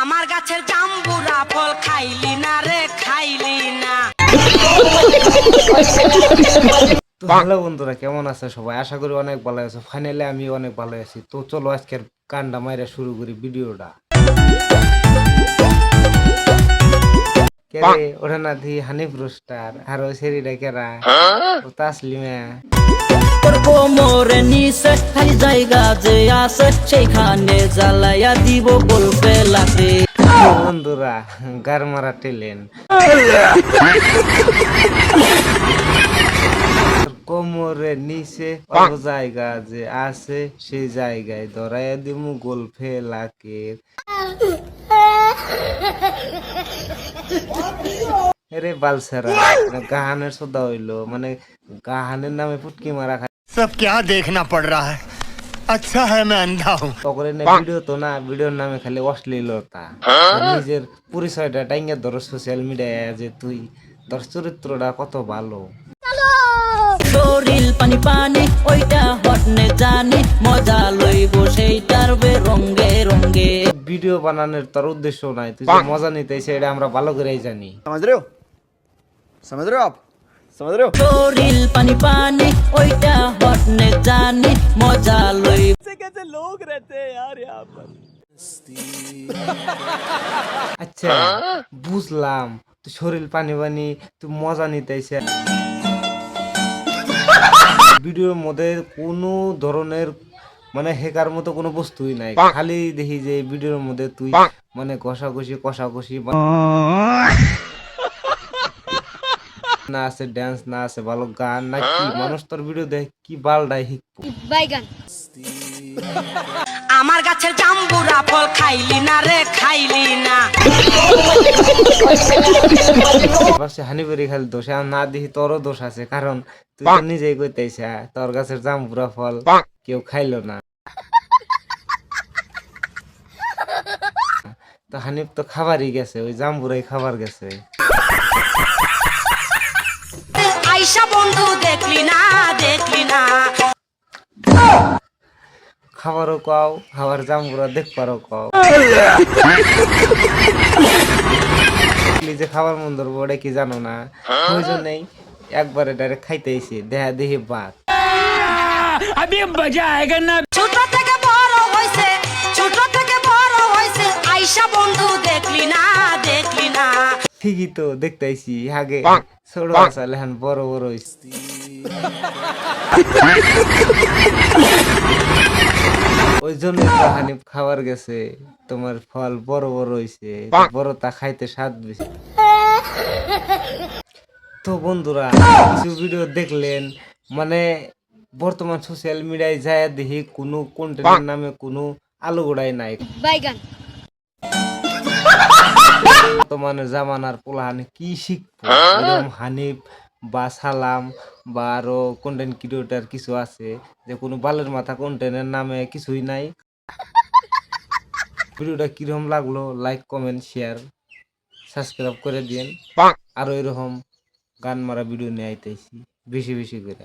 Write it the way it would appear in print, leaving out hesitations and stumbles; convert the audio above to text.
আমার গাছের জাম্বুরা ফল খাইলি না রে খাইলি না। তো হ্যালো বন্ধুরা, কেমন আছে সবাই? আশা করি অনেক ভালো আছে। ফাইনালি আমি অনেক ভালো আছি। তো চলো আজকের কান্ডা মাইরা শুরু করি ভিডিওটা। কেরে ওটা না দি হানিফ রোস্টার আর ওই সেরিটা কেরা ও তাসলিমা। তোর কোমরে নিচে খালি জায়গা যে আছে সেইখানে জ্বালাইয়া দিব বলবে লাতে। বন্ধুরা গার মারা টেলেন কোমরের নিচে অল্প জায়গা যে আছে সেই জায়গায় ধরাইয়া দিমু গোল ফেলাকে। আরে বালছেরা গাহানের সদা হইলো, মানে গাহানের নামে পুটকি মারা খায়। सब क्या देखना पड़ रहा है। अच्छा है मैं अंधा हूँ। তখন ভিডিও তো না, ভিডিওর নামে খালি অশ্লীলতা। নিজের পরিচয়টা টাইঙ্গা ধরো সোশ্যাল মিডিয়ায় যে তুই তোর চরিত্রটা কত ভালো। শরীর পানি পানি ওইটা হটনে জানি মজা লইব সেইটার বে রঙ্গে রঙ্গে। ভিডিও বানানোর তোর উদ্দেশ্য নাই, তুই যে মজা নিতে সেটা আমরা ভালো করেই জানি। समझ रहे हो? समझ रहे हो आप? समझ रहे हो? শরীর পানি পানি ওইটা হটনে জানি মজা লইব। আচ্ছা বুঝলাম, তুই শরীর পানি পানি তুই মজা নিতেছে। ভিডিওর মধ্যে কোনো ধরনের মানে হেকার মতো কোনো বস্তুই নাই, খালি দেখি যে ভিডিওর মধ্যে তুই মানে কষাকষি না আছে ড্যান্স, না আছে ভালো গান, না কি মানুষ তোর ভিডিও দেখ কি বালডাই শিখবো। আমার গাছের জাম্বুরা ফল খাইলি না রে খাইলি না। ভাবছি হানিবারি খালি দোষ, আর না দেখি তোরও দোষ আছে, কারণ তুই তো নিজেই কইতেছ তোর গাছের জাম্বুরা ফল কেউ খাইলো না। তো হানিফ তো খাবারই গেছে, ওই জাম্বুরাই খাবার গেছে। আইসা বন্ধু দেখলি না দেখলি না। খাবারও কও, খাবার জাম্বুরা দেখবারও কও। যে খাবার মন ধরবো ওটা কি জানো না, ওই জন্যই একবারে ডাইরেক্ট খাইতেইছি, দেহা দেহি বাদ। ছোট থেকে বড় হইছে, ছোট থেকে বড় হইছে, আইসা বন্ধু দেখলি না দেখলি না। ঠিকই তো দেখতেছি, আগে ছোট আসলে এখন বড় বড় হইছে। ওই জন্য তো হানিফ খাবার গেছে, তোমার ফল বড় বড় হইছে, বড় তা খাইতে স্বাদ বেশি। তো বন্ধুরা কিছু ভিডিও দেখলেন, মানে বর্তমান সোশ্যাল মিডিয়ায় যায় দেখি কোনো কন্টেন্টের নামে কোনো আলু গোড়াই নাই। বর্তমানে জামানার পোলাহানে কি শিখবো, এরকম হানিফ বা সালাম বা আরো কন্টেন্ট ক্রিয়েটর কিছু আছে যে কোনো বালের মাথা কন্টেন্টের নামে কিছুই নাই। ভিডিওটা কিরকম লাগলো লাইক কমেন্ট শেয়ার সাবস্ক্রাইব করে দিন। আরো এরকম গান মারা ভিডিও নিয়ে আইতেছি বেশি বেশি করে।